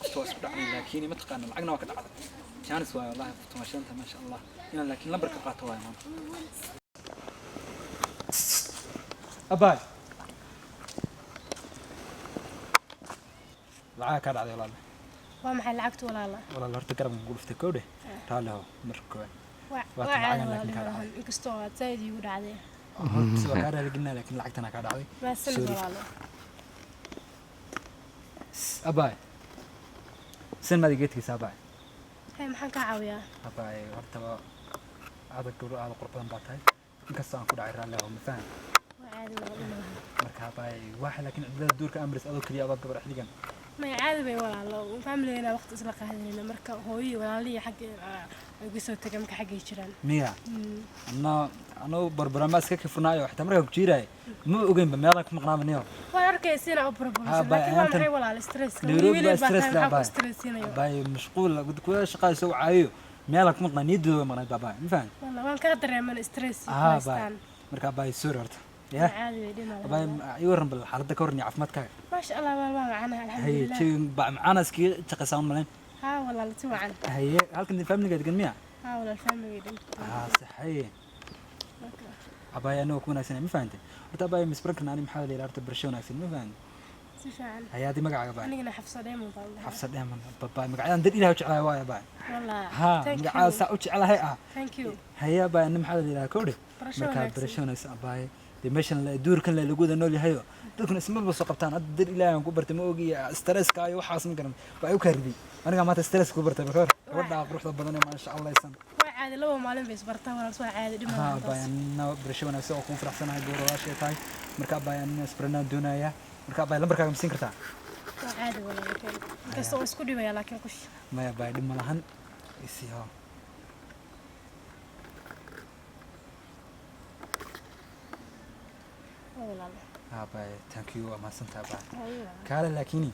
كستو اسكو دحني لكن ما تقان لعقنا وكا دحدا جانس واي والله فتماشنتا ما شاء الله إن لكن لمبرك قاطو واي مان أباي لعاك هذا على والله ومحل لعقت ولا لا والله هرت قرب نقول فتكوده تعالوا مركو وعاد كستو زايد يقول عليه سوى كاره قلنا لكن لعقتنا كذا عادي ما سلم ولا لا أباي سن ما لقيتك سابع هاي محل كعوية أباي هرت هذا كبر هذا قربان باتاي كسان كود عيران له مفهوم وعاد والله marka bay wax laakiin cidda duurka amris adoo kaliya aad gabar xiligan ما عاد بي ولا لا فاملينا وقت isla qaadayna marka hooyo walaalihi xaq ay ku soo tagay marka xaqay jiraan miya ana barbarama iska kifnaayo xataa marka ku jiray ma ogeyn ba meel ku maqnaamanayo waan arkaysina oo problem laakiin waan maxay walaal stress ka stress bay mashquul gud ku shaqayso caayo meel ku maqnaanido maqnaad baba ma fahmi والله waan ka dareeman stress marka bay soo rarta يا باي يورن بالحالة كورني عفمتك ما شاء الله والله معنا الحمد لله هي شيء معنا سكي تقسم ملين ها والله لا توعن هي هل كنت فاهمني قد قمية ها والله الفاميلي قد صحيح أباي أنا وكون أحسن ما فهمت وتباي مسبركنا أنا محاول إلى أرتب برشون أحسن ما فهمت سفعل هي هذه مقعد باي أنا حفصة دائما حفصة دائما باي مقعد أنا دري لها وش على هواي باي والله ها مقعد سأوش على هيئة ثانك يو هي باي أنا محاول إلى كوري برشون أحسن باي دمشن دور كان لا لجود النولي هيو دكان اسمه بس قبطان أدر إلى أن كبرت موجي ستريس كاي وحاس مكان بايو كربي أنا ما تستريس كبرت بكر ورد بروح ضبطني ما شاء الله يسن عادي لو معلم بس برتا ولا سوا عادي ها باين برشونا سو أكون فرح سنة دور واشي تاي مركب باين سبرنا دنيا مركب باين لمركب مسين كرتا عادي ولا كذا بس هو اسكودي ويا لكن كش ما باين ملهن يسيها باي ثانك يو ما سنت باي كاله لكني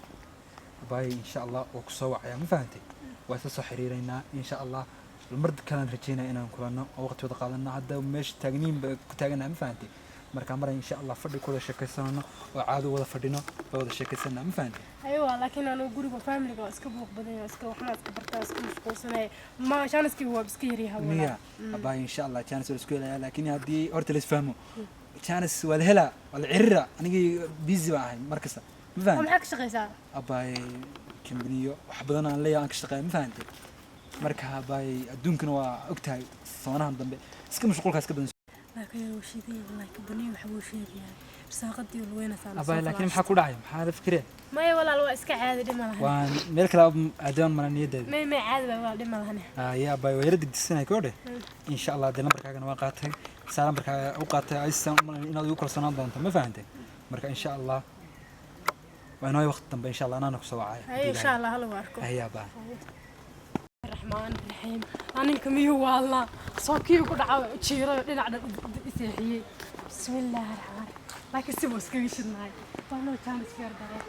باي ان شاء الله وكسو وعيا ما فهمتي واسو خريرينا ان شاء الله المرد كان رجينا inaan kulano waqti wada qaadana hadda meesh taagniin ku taagana ma fahanti marka mar in sha Allah fadhi kula sheekaysano oo caado wada fadhino wada sheekaysana ma fahanti aywa laakiin aanu guriga family-ga iska buuq badan iska waxna iska bartaa iska mashquulsanay ma chance-ki waa iska yariyahay wala باي ان شاء الله chance isku helaya laakiin hadii horta la isfahmo chance wala hela wala cirra anigi busy baa ahay markasta ma fahanti maxaa ka shaqeysaa abay kimbiniyo wax badan aan leeyahay ka shaqeeyo ma fahanti marka bay adduunkana waa ogtahay soonahan dambe iska mashquulkaas ka badan laakiin uu shiiday wallahi kabaniyo waxa uu sheegay saaqadii wayna saan abay laakiin maxaa ku dhacay maxaa la fikiraya ما walaal waa iska caadi dhima lahayn waan meel kale adoon malaniyadeeda ما caadi waa dhima lahayn ya bay weerada digdisanay koodhe insha Allah de lambarkaaga waan qaatay salaam barkaaga u qaatay aysan inaad igu kalsoonaan doonto ma fahantay marka insha Allah waa inoo waqti dambe insha Allah anana ku soo wacay insha Allah hal waarko ya baa الرحمن الرحيم أنا كمية والله صوكي وكل عا شيرة لنا على إسحيي بسم الله الرحمن لكن سبوس كمية الناي طالما كانت في أربعة